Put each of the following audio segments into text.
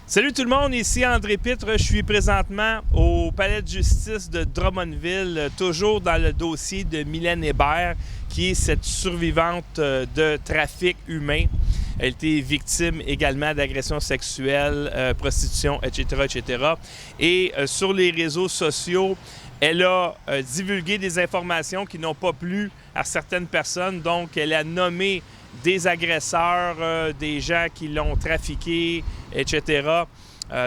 Salut tout le monde, ici André Pitre. Je suis présentement au palais de justice de Drummondville, toujours dans le dossier de Mylène Hébert, qui est cette survivante de trafic humain. Elle était victime également d'agressions sexuelles, prostitution, etc., etc. Et sur les réseaux sociaux, elle a divulgué des informations qui n'ont pas plu à certaines personnes. Donc, elle a nommé des agresseurs, des gens qui l'ont trafiqué, etc.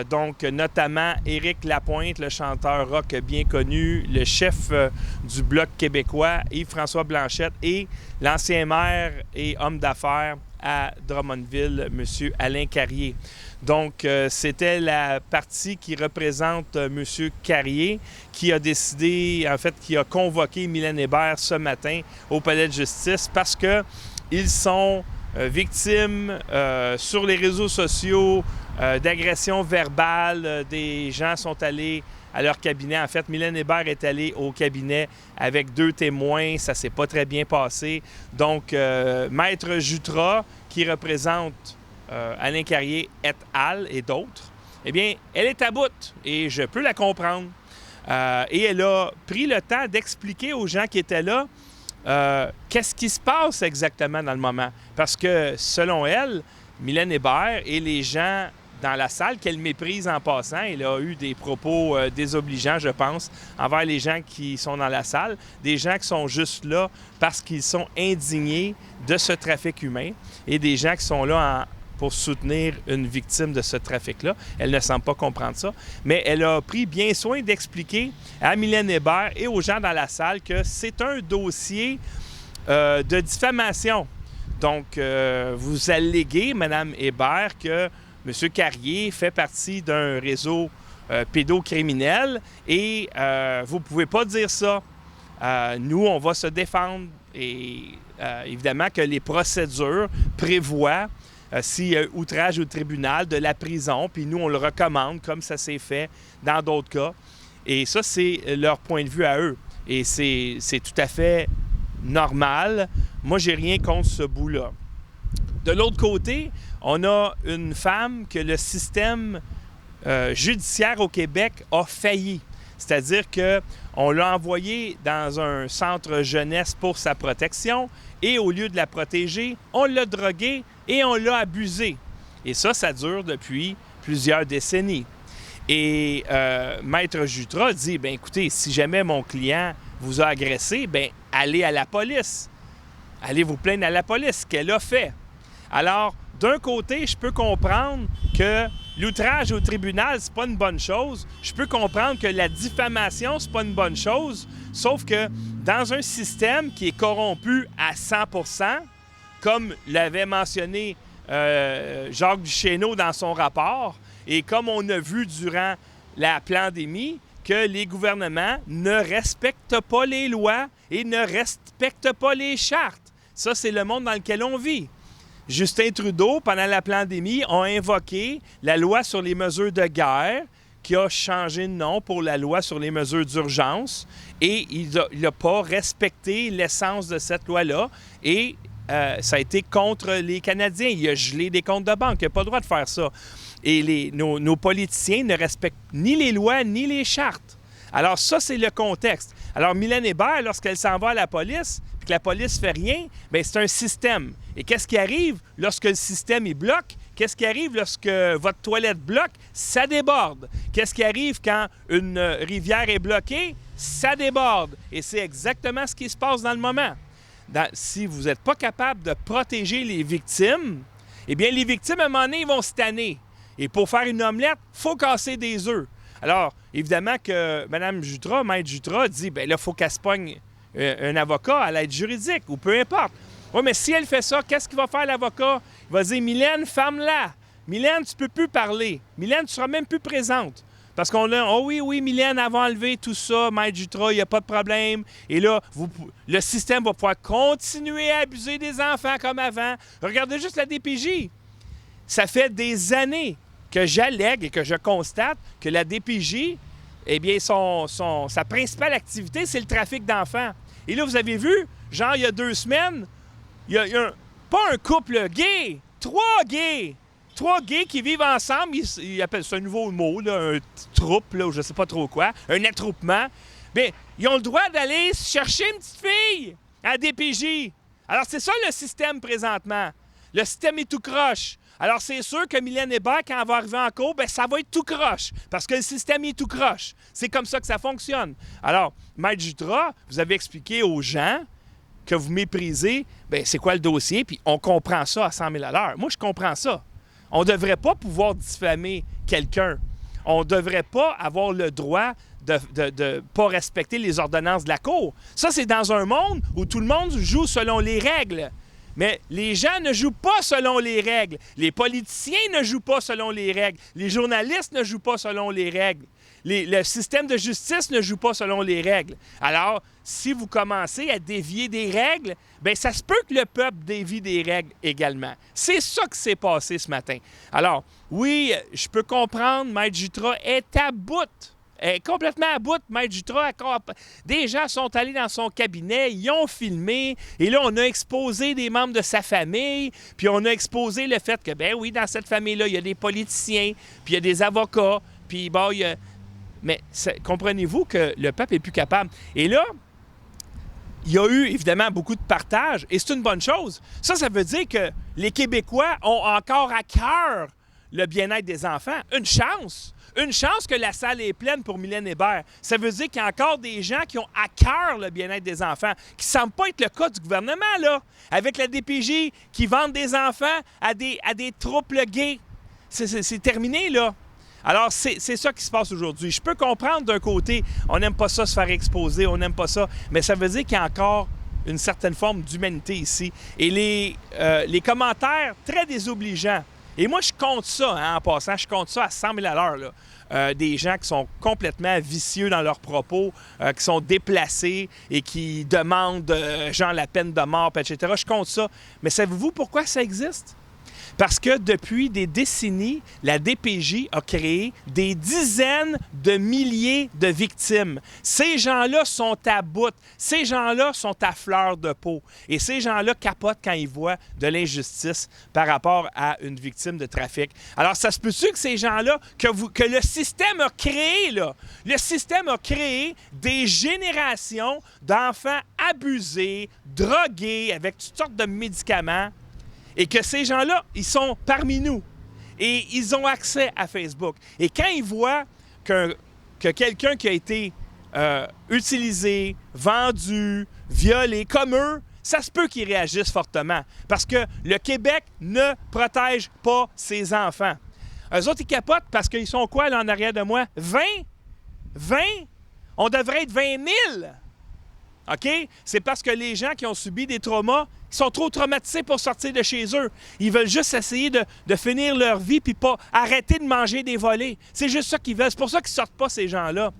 Donc, notamment Éric Lapointe, le chanteur rock bien connu, le chef du Bloc québécois, Yves-François Blanchette, et l'ancien maire et homme d'affaires à Drummondville, M. Alain Carrier. Donc, c'était la partie qui représente M. Carrier qui a décidé, en fait, qui a convoqué Mylène Hébert ce matin au palais de justice parce que ils sont victimes sur les réseaux sociaux d'agressions verbales. Des gens sont allés à leur cabinet. En fait, Mylène Hébert est allée au cabinet avec 2 témoins. Ça ne s'est pas très bien passé. Donc, Maître Jutras, qui représente Alain Carrier et al. Et d'autres, eh bien, elle est à bout et je peux la comprendre. Et elle a pris le temps d'expliquer aux gens qui étaient là qu'est-ce qui se passe exactement dans le moment. Parce que, selon elle, Mylène Hébert et les gens dans la salle, qu'elle méprise en passant, elle a eu des propos désobligeants, je pense, envers les gens qui sont dans la salle, des gens qui sont juste là parce qu'ils sont indignés de ce trafic humain et des gens qui sont là pour soutenir une victime de ce trafic-là. Elle ne semble pas comprendre ça, mais elle a pris bien soin d'expliquer à Mylène Hébert et aux gens dans la salle que c'est un dossier de diffamation. Donc, vous alléguez, Mme Hébert, que M. Carrier fait partie d'un réseau pédocriminel et vous ne pouvez pas dire ça. Nous, on va se défendre et évidemment que les procédures prévoient s'il y a outrage au tribunal, de la prison, puis nous, on le recommande comme ça s'est fait dans d'autres cas. Et ça, c'est leur point de vue à eux. Et c'est tout à fait normal. Moi, j'ai rien contre ce bout-là. De l'autre côté, on a une femme que le système judiciaire au Québec a failli. C'est-à-dire qu'on l'a envoyée dans un centre jeunesse pour sa protection et au lieu de la protéger, on l'a droguée et on l'a abusée. Et ça dure depuis plusieurs décennies. Et Maître Jutras dit, bien écoutez, si jamais mon client vous a agressé, bien allez à la police. Allez vous plaindre à la police, ce qu'elle a fait. Alors, d'un côté, je peux comprendre que l'outrage au tribunal, c'est pas une bonne chose. Je peux comprendre que la diffamation, c'est pas une bonne chose. Sauf que dans un système qui est corrompu à 100%, comme l'avait mentionné Jacques Duchesneau dans son rapport, et comme on a vu durant la pandémie, que les gouvernements ne respectent pas les lois et ne respectent pas les chartes. Ça, c'est le monde dans lequel on vit. Justin Trudeau, pendant la pandémie, a invoqué la loi sur les mesures de guerre, qui a changé de nom pour la loi sur les mesures d'urgence, et il n'a pas respecté l'essence de cette loi-là, et ça a été contre les Canadiens. Il a gelé des comptes de banque. Il n'a pas le droit de faire ça. Et nos politiciens ne respectent ni les lois ni les chartes. Alors ça, c'est le contexte. Alors Mylène Hébert, lorsqu'elle s'en va à la police, puis que la police ne fait rien, bien, c'est un système. Et qu'est-ce qui arrive lorsque le système il bloque? Qu'est-ce qui arrive lorsque votre toilette bloque? Ça déborde. Qu'est-ce qui arrive quand une rivière est bloquée? Ça déborde. Et c'est exactement ce qui se passe dans le moment. Si vous n'êtes pas capable de protéger les victimes, eh bien, les victimes, à un moment donné, ils vont se tanner. Et pour faire une omelette, il faut casser des œufs. Alors, évidemment que Mme Jutras, Maître Jutras, dit, bien là, il faut qu'elle se pogne un avocat à l'aide juridique, ou peu importe. Oui, mais si elle fait ça, qu'est-ce qu'il va faire l'avocat? Il va dire, Mylène, ferme-la. Mylène, tu ne peux plus parler. Mylène, tu ne seras même plus présente. Parce qu'on a, oh oui, Mylène, elle va enlever tout ça, Maître Jutras, il n'y a pas de problème. Et là, le système va pouvoir continuer à abuser des enfants comme avant. Regardez juste la DPJ. Ça fait des années que j'allègue et que je constate que la DPJ, eh bien, sa principale activité, c'est le trafic d'enfants. Et là, vous avez vu, genre, il y a 2 semaines, il y a pas un couple gay, 3 gays trois gays qui vivent ensemble, ils appellent ça un nouveau mot, là, un troupe, là, ou je sais pas trop quoi, un attroupement. Bien, ils ont le droit d'aller chercher une petite fille à DPJ. Alors, c'est ça le système présentement. Le système est tout croche. Alors, c'est sûr que Mylène Hébert, quand elle va arriver en cours, bien, ça va être tout croche, parce que le système est tout croche. C'est comme ça que ça fonctionne. Alors, Maître Jutra, vous avez expliqué aux gens que vous méprisez, bien, c'est quoi le dossier, puis on comprend ça à 100 000 à l'heure. Moi, je comprends ça. On ne devrait pas pouvoir diffamer quelqu'un. On ne devrait pas avoir le droit de ne pas respecter les ordonnances de la Cour. Ça, c'est dans un monde où tout le monde joue selon les règles. Mais les gens ne jouent pas selon les règles. Les politiciens ne jouent pas selon les règles. Les journalistes ne jouent pas selon les règles. Le système de justice ne joue pas selon les règles. Alors, si vous commencez à dévier des règles, bien, ça se peut que le peuple dévie des règles également. C'est ça qui s'est passé ce matin. Alors, oui, je peux comprendre, Maître Jutra est à bout. Elle est complètement à bout, Maître Jutra. Des gens sont allés dans son cabinet, ils ont filmé, et là, on a exposé des membres de sa famille, puis on a exposé le fait que, ben oui, dans cette famille-là, il y a des politiciens, puis il y a des avocats, puis bon, il y a... Mais comprenez-vous que le peuple est plus capable. Et là, il y a eu évidemment beaucoup de partage, et c'est une bonne chose. Ça veut dire que les Québécois ont encore à cœur le bien-être des enfants. Une chance! Une chance que la salle est pleine pour Mylène Hébert. Ça veut dire qu'il y a encore des gens qui ont à cœur le bien-être des enfants, qui ne semble pas être le cas du gouvernement, là, avec la DPJ qui vendent des enfants à des troupes gays. C'est terminé, là. Alors, c'est ça qui se passe aujourd'hui. Je peux comprendre d'un côté, on n'aime pas ça se faire exposer, on n'aime pas ça, mais ça veut dire qu'il y a encore une certaine forme d'humanité ici. Et les commentaires très désobligeants. Et moi, je compte ça, hein, en passant, je compte ça à 100 000 à l'heure, là. Des gens qui sont complètement vicieux dans leurs propos, qui sont déplacés et qui demandent, genre, la peine de mort, etc. Je compte ça. Mais savez-vous pourquoi ça existe? Parce que depuis des décennies, la DPJ a créé des dizaines de milliers de victimes. Ces gens-là sont à bout. Ces gens-là sont à fleur de peau. Et ces gens-là capotent quand ils voient de l'injustice par rapport à une victime de trafic. Alors, ça se peut-tu que ces gens-là, que le système a créé, là, le système a créé des générations d'enfants abusés, drogués, avec toutes sortes de médicaments, et que ces gens-là, ils sont parmi nous. Et ils ont accès à Facebook. Et quand ils voient que quelqu'un qui a été utilisé, vendu, violé, comme eux, ça se peut qu'ils réagissent fortement. Parce que le Québec ne protège pas ses enfants. Eux autres, ils capotent parce qu'ils sont quoi, là, en arrière de moi? 20? 20? On devrait être 20 000! OK? C'est parce que les gens qui ont subi des traumas, ils sont trop traumatisés pour sortir de chez eux. Ils veulent juste essayer de finir leur vie puis pas arrêter de manger des volets. C'est juste ça qu'ils veulent. C'est pour ça qu'ils ne sortent pas, ces gens-là.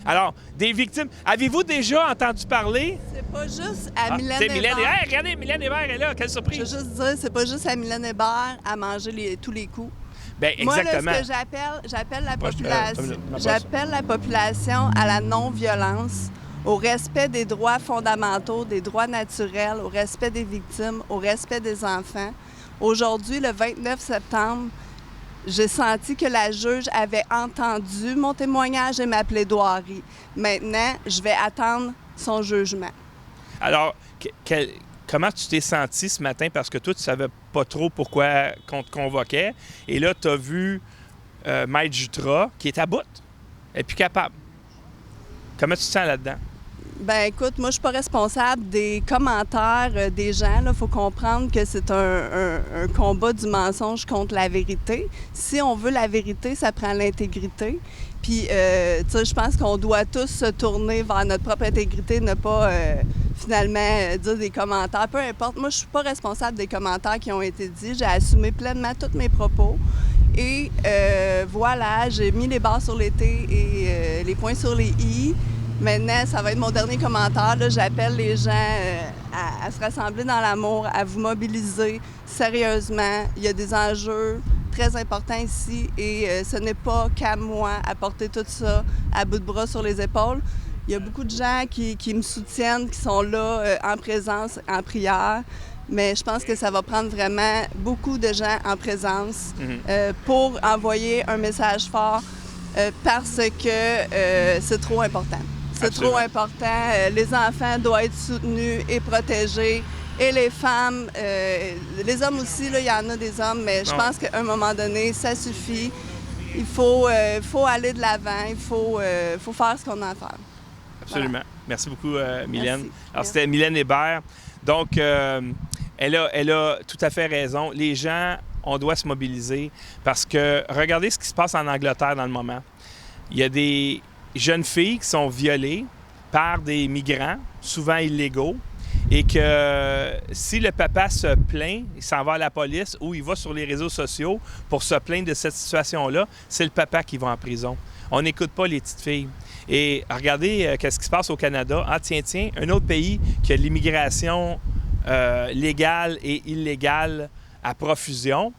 Alors, des victimes... Avez-vous déjà entendu parler? C'est pas juste à Mylène Hébert. Hey, regardez, Mylène Hébert est là. Quelle surprise! Je veux juste dire, c'est pas juste à Mylène Hébert à manger tous les coups. Bien, exactement. Moi, là, ce que j'appelle la population... J'appelle la population à la non-violence, au respect des droits fondamentaux, des droits naturels, au respect des victimes, au respect des enfants. Aujourd'hui, le 29 septembre, j'ai senti que la juge avait entendu mon témoignage et ma plaidoirie. Maintenant, je vais attendre son jugement. Alors, comment tu t'es senti ce matin? Parce que toi, tu ne savais pas trop pourquoi on te convoquait. Et là, tu as vu Maître Jutra, qui est à bout. Elle n'est plus capable. Comment tu te sens là-dedans? Ben écoute, moi, je suis pas responsable des commentaires des gens. Il faut comprendre que c'est un combat du mensonge contre la vérité. Si on veut la vérité, ça prend l'intégrité. Puis, tu sais, je pense qu'on doit tous se tourner vers notre propre intégrité, ne pas finalement dire des commentaires. Peu importe. Moi, je suis pas responsable des commentaires qui ont été dits. J'ai assumé pleinement tous mes propos. Et voilà, j'ai mis les barres sur les T et les points sur les I. Maintenant, ça va être mon dernier commentaire. Là, j'appelle les gens à se rassembler dans l'amour, à vous mobiliser sérieusement. Il y a des enjeux très importants ici et ce n'est pas qu'à moi à porter tout ça à bout de bras sur les épaules. Il y a beaucoup de gens qui me soutiennent, qui sont là en présence, en prière. Mais je pense que ça va prendre vraiment beaucoup de gens en présence pour envoyer un message fort parce que c'est trop important. C'est trop important. Les enfants doivent être soutenus et protégés. Et les femmes, les hommes aussi, il y en a des hommes, mais je pense qu'à un moment donné, ça suffit. Il faut aller de l'avant, il faut faire ce qu'on a à faire. Absolument. Voilà. Merci beaucoup, Mylène. Merci. Alors, c'était Mylène Hébert. Donc, elle a tout à fait raison. Les gens, on doit se mobiliser parce que regardez ce qui se passe en Angleterre dans le moment. Il y a des jeunes filles qui sont violées par des migrants, souvent illégaux, et que si le papa se plaint, il s'en va à la police ou il va sur les réseaux sociaux pour se plaindre de cette situation-là, c'est le papa qui va en prison. On n'écoute pas les petites filles. Et regardez qu'est-ce qui se passe au Canada. Ah tiens, un autre pays qui a de l'immigration légale et illégale à profusion.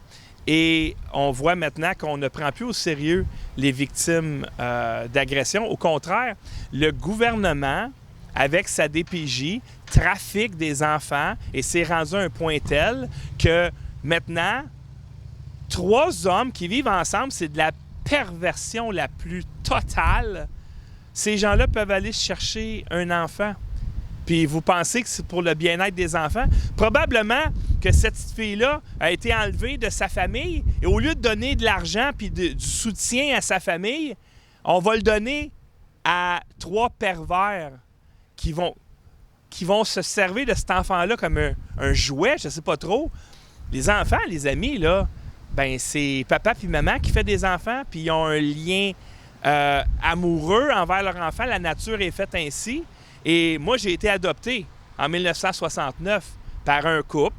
Et on voit maintenant qu'on ne prend plus au sérieux les victimes d'agression. Au contraire, le gouvernement, avec sa DPJ, trafique des enfants et c'est rendu à un point tel que maintenant, 3 hommes qui vivent ensemble, c'est de la perversion la plus totale. Ces gens-là peuvent aller chercher un enfant. Puis vous pensez que c'est pour le bien-être des enfants? Probablement que cette petite fille-là a été enlevée de sa famille et au lieu de donner de l'argent puis du soutien à sa famille, on va le donner à 3 pervers qui vont se servir de cet enfant-là comme un jouet, je ne sais pas trop. Les enfants, les amis, là, ben c'est papa puis maman qui fait des enfants, puis ils ont un lien amoureux envers leur enfant. La nature est faite ainsi. Et moi, j'ai été adopté en 1969 par un couple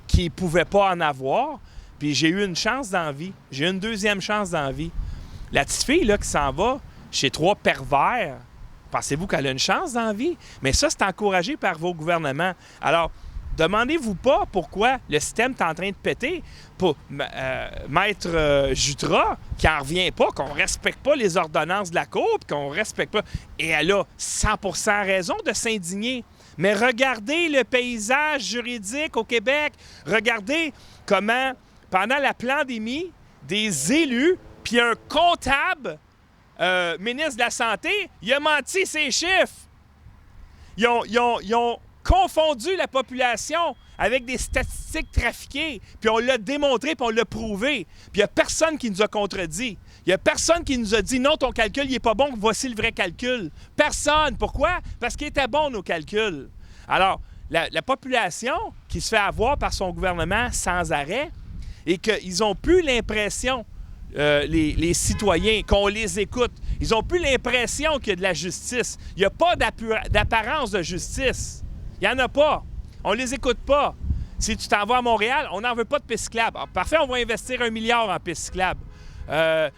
qui ne pouvait pas en avoir. Puis j'ai eu une chance dans la vie. J'ai eu une deuxième chance dans la vie. La petite fille là, qui s'en va chez 3 pervers, pensez-vous qu'elle a une chance dans la vie? Mais ça, c'est encouragé par vos gouvernements. Alors, demandez-vous pas pourquoi le système est en train de péter. Pour Maître Jutras, qui n'en revient pas, qu'on ne respecte pas les ordonnances de la Cour, qu'on ne respecte pas. Et elle a 100% raison de s'indigner. Mais regardez le paysage juridique au Québec. Regardez comment, pendant la pandémie, des élus puis un comptable ministre de la Santé, il a menti ses chiffres. Ils ont confondu la population avec des statistiques trafiquées. Puis on l'a démontré, puis on l'a prouvé. Puis il n'y a personne qui nous a contredit. Il n'y a personne qui nous a dit « Non, ton calcul, il n'est pas bon, voici le vrai calcul. » Personne. Pourquoi? Parce qu'il était bon, nos calculs. Alors, la population qui se fait avoir par son gouvernement sans arrêt et qu'ils n'ont plus l'impression, les citoyens, qu'on les écoute. Ils n'ont plus l'impression qu'il y a de la justice. Il n'y a pas d'apparence de justice. Il n'y en a pas. On ne les écoute pas. Si tu t'en vas à Montréal, on n'en veut pas de piste cyclable. Alors, parfait, on va investir 1 milliard en piste cyclable.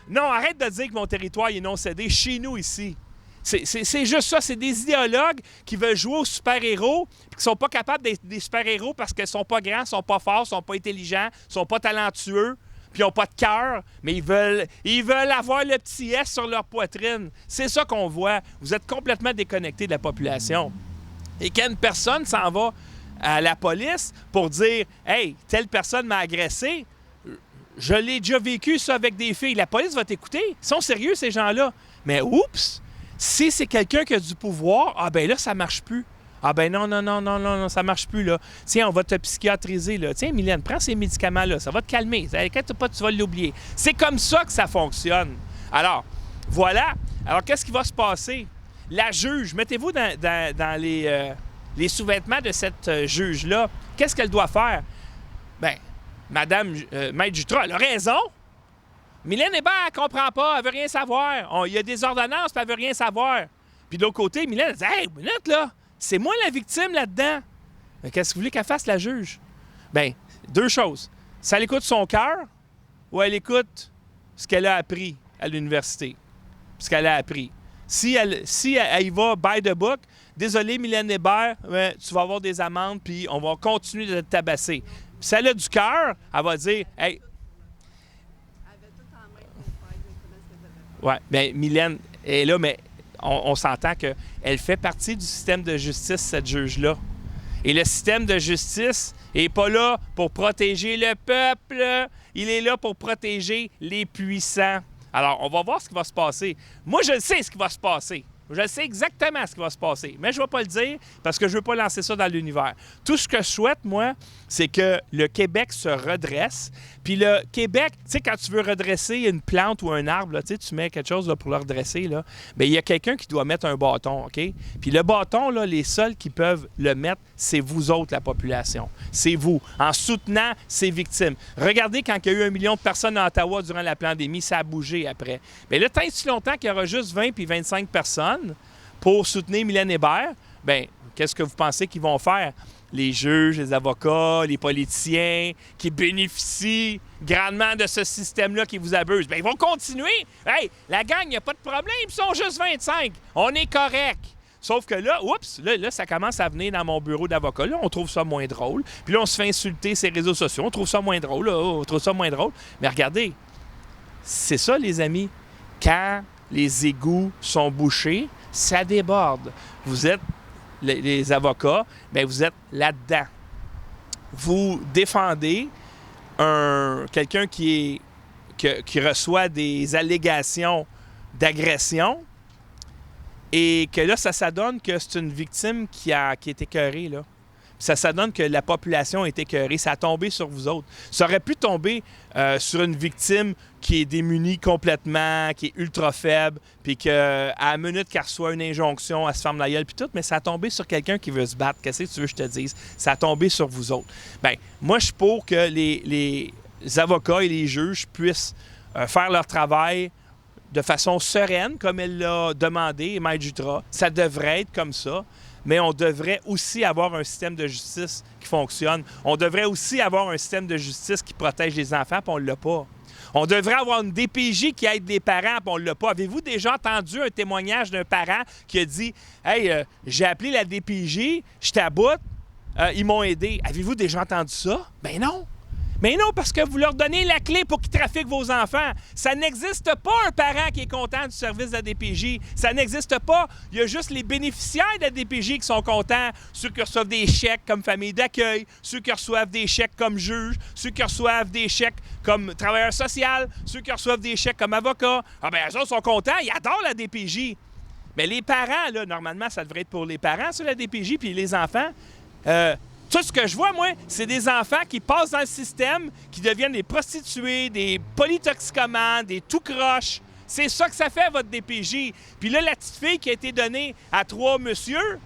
Non, arrête de dire que mon territoire est non cédé. Chez nous, ici. C'est juste ça. C'est des idéologues qui veulent jouer aux super-héros et qui ne sont pas capables d'être des super-héros parce qu'ils ne sont pas grands, ne sont pas forts, ne sont pas intelligents, ne sont pas talentueux, puis ils n'ont pas de cœur, mais ils veulent avoir le petit S sur leur poitrine. C'est ça qu'on voit. Vous êtes complètement déconnecté de la population. Et quand une personne s'en va à la police pour dire « Hey, telle personne m'a agressé », je l'ai déjà vécu ça avec des filles. La police va t'écouter. Ils sont sérieux, ces gens-là. Mais oups, si c'est quelqu'un qui a du pouvoir, ah ben là, ça marche plus. Ah ben non, ça marche plus, là. Tiens, on va te psychiatriser, là. Tiens, Mylène, prends ces médicaments-là, ça va te calmer. Inquiète pas, tu vas l'oublier. C'est comme ça que ça fonctionne. Alors, voilà. Alors, qu'est-ce qui va se passer? La juge, mettez-vous dans les sous-vêtements de cette juge-là. Qu'est-ce qu'elle doit faire? Bien, Madame Maître Jutras, elle a raison. Mylène Hébert, elle ne comprend pas, elle ne veut rien savoir. Il y a des ordonnances, puis elle ne veut rien savoir. Puis de l'autre côté, Mylène, elle dit « Hey, minute, là, c'est moi la victime là-dedans. » Qu'est-ce que vous voulez qu'elle fasse, la juge? Bien, 2 choses. Si elle écoute son cœur ou elle écoute ce qu'elle a appris à l'université, ce qu'elle a appris. Si elle y va by the book, désolé, Mylène Hébert, tu vas avoir des amendes, puis on va continuer de te tabasser. Si elle a du cœur, elle va dire « Hey, ouais, bien, Mylène est là, mais on s'entend qu'elle fait partie du système de justice, cette juge-là. Et le système de justice Il n'est pas là pour protéger le peuple. Il est là pour protéger les puissants. Alors, on va voir ce qui va se passer. Moi, je sais ce qui va se passer. Je sais exactement ce qui va se passer, mais je ne vais pas le dire parce que je ne veux pas lancer ça dans l'univers. Tout ce que je souhaite, moi, c'est que le Québec se redresse. Puis le Québec, tu sais, quand tu veux redresser une plante ou un arbre, là, tu mets quelque chose là, pour le redresser, là, bien, il y a quelqu'un qui doit mettre un bâton, OK? Puis le bâton, là, les seuls qui peuvent le mettre, c'est vous autres, la population. C'est vous, en soutenant ces victimes. Regardez quand il y a eu 1 million de personnes à Ottawa durant la pandémie, ça a bougé après. Bien là, tant et si longtemps qu'il y aura juste 20 puis 25 personnes pour soutenir Mylène Hébert, bien, qu'est-ce que vous pensez qu'ils vont faire? Les juges, les avocats, les politiciens qui bénéficient grandement de ce système-là qui vous abuse, bien, ils vont continuer. Hey, la gang, il n'y a pas de problème, ils sont juste 25. On est correct. Sauf que là, oups, là, ça commence à venir dans mon bureau d'avocat. Là, on trouve ça moins drôle. Puis là, on se fait insulter ces réseaux sociaux. On trouve ça moins drôle. Là, on trouve ça moins drôle. Mais regardez, c'est ça, les amis. Quand les égouts sont bouchés, ça déborde. Vous êtes les avocats, bien, vous êtes là-dedans. Vous défendez quelqu'un qui reçoit des allégations d'agression et que là, ça donne que c'est une victime qui est écœurée, là. Ça donne que la population est écœurée. Ça a tombé sur vous autres. Ça aurait pu tomber sur une victime qui est démunie complètement, qui est ultra faible, puis qu'à la minute qu'elle reçoit une injonction, elle se ferme la gueule, puis tout, mais ça a tombé sur quelqu'un qui veut se battre. Qu'est-ce que tu veux que je te dise? Ça a tombé sur vous autres. Bien, moi, je suis pour que les avocats et les juges puissent faire leur travail de façon sereine, comme elle l'a demandé, Maître Jutra. Ça devrait être comme ça. Mais on devrait aussi avoir un système de justice qui fonctionne. On devrait aussi avoir un système de justice qui protège les enfants, puis on ne l'a pas. On devrait avoir une DPJ qui aide les parents, puis on ne l'a pas. Avez-vous déjà entendu un témoignage d'un parent qui a dit « Hey, j'ai appelé la DPJ, j'étais à bout, ils m'ont aidé. » Avez-vous déjà entendu ça? Ben non! Mais non, parce que vous leur donnez la clé pour qu'ils trafiquent vos enfants. Ça n'existe pas un parent qui est content du service de la DPJ. Ça n'existe pas. Il y a juste les bénéficiaires de la DPJ qui sont contents. Ceux qui reçoivent des chèques comme famille d'accueil, ceux qui reçoivent des chèques comme juge, ceux qui reçoivent des chèques comme travailleur social, ceux qui reçoivent des chèques comme avocat. Ah bien, eux autres sont contents. Ils adorent la DPJ. Mais les parents, là, normalement, ça devrait être pour les parents, ça, la DPJ, puis les enfants. Tout ce que je vois, moi, c'est des enfants qui passent dans le système, qui deviennent des prostituées, des polytoxicomanes, des tout-croches. C'est ça que ça fait, votre DPJ. Puis là, la petite fille qui a été donnée à 3 messieurs,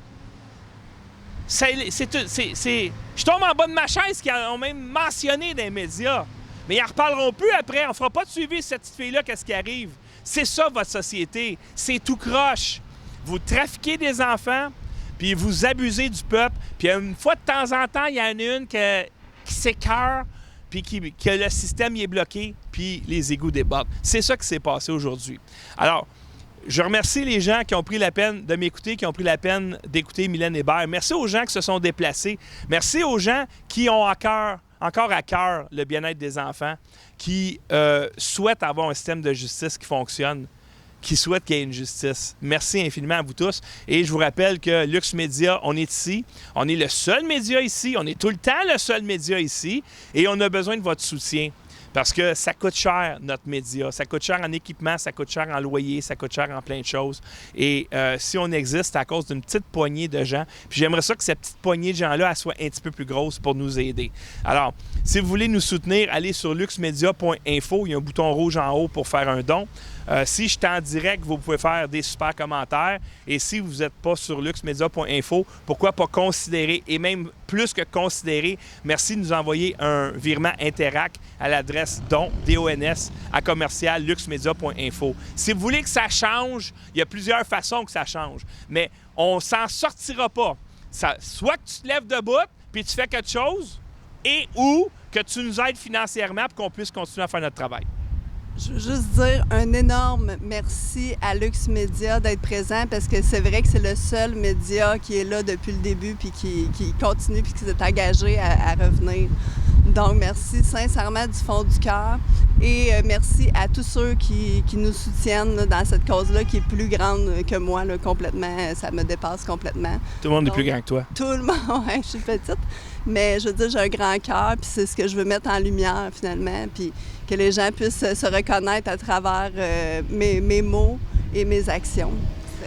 je tombe en bas de ma chaise qu'ils ont même mentionné dans les médias. Mais ils n'en reparleront plus après. On ne fera pas de suivi cette petite fille-là, qu'est-ce qui arrive. C'est ça, votre société. C'est tout croche. Vous trafiquez des enfants, puis vous abusez du peuple, puis une fois de temps en temps, il y en a une qui s'écœure, puis que le système y est bloqué, puis les égouts débordent. C'est ça qui s'est passé aujourd'hui. Alors, je remercie les gens qui ont pris la peine de m'écouter, qui ont pris la peine d'écouter Mylène Hébert. Merci aux gens qui se sont déplacés. Merci aux gens qui ont encore à cœur le bien-être des enfants, qui souhaitent avoir un système de justice qui fonctionne, qui souhaitent qu'il y ait une justice. Merci infiniment à vous tous. Et je vous rappelle que Lux Média, on est ici. On est le seul média ici. On est tout le temps le seul média ici. Et on a besoin de votre soutien. Parce que ça coûte cher, notre média. Ça coûte cher en équipement, ça coûte cher en loyer, ça coûte cher en plein de choses. Et si on existe, c'est à cause d'une petite poignée de gens. Puis j'aimerais ça que cette petite poignée de gens-là, elle soit un petit peu plus grosse pour nous aider. Alors, si vous voulez nous soutenir, allez sur luxmedia.info. Il y a un bouton rouge en haut pour faire un don. Si je suis en direct, vous pouvez faire des super commentaires. Et si vous n'êtes pas sur luxmedia.info, pourquoi pas considérer, et même plus que considérer, merci de nous envoyer un virement Interac à l'adresse DONS à commercial-luxmedia.info. Si vous voulez que ça change, il y a plusieurs façons que ça change. Mais on ne s'en sortira pas. Soit que tu te lèves debout puis tu fais quelque chose, et ou que tu nous aides financièrement pour qu'on puisse continuer à faire notre travail. Je veux juste dire un énorme merci à Lux Média d'être présent parce que c'est vrai que c'est le seul média qui est là depuis le début puis qui continue puis qui s'est engagé à revenir. Donc, merci sincèrement du fond du cœur. Et merci à tous ceux qui nous soutiennent là, dans cette cause-là qui est plus grande que moi, là, complètement. Ça me dépasse complètement. Tout le monde est plus grand que toi. Tout le monde, ouais, je suis petite. Mais je veux dire, j'ai un grand cœur, puis c'est ce que je veux mettre en lumière finalement, puis que les gens puissent se reconnaître à travers mes mots et mes actions.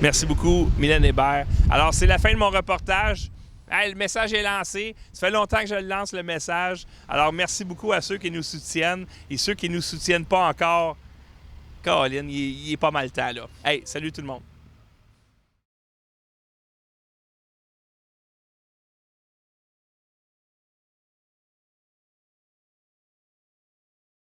Merci beaucoup, Mylène Hébert. Alors, c'est la fin de mon reportage. Hey, le message est lancé. Ça fait longtemps que je lance le message. Alors, merci beaucoup à ceux qui nous soutiennent et ceux qui ne nous soutiennent pas encore. Caroline, il est pas mal temps, là. Hey, salut tout le monde.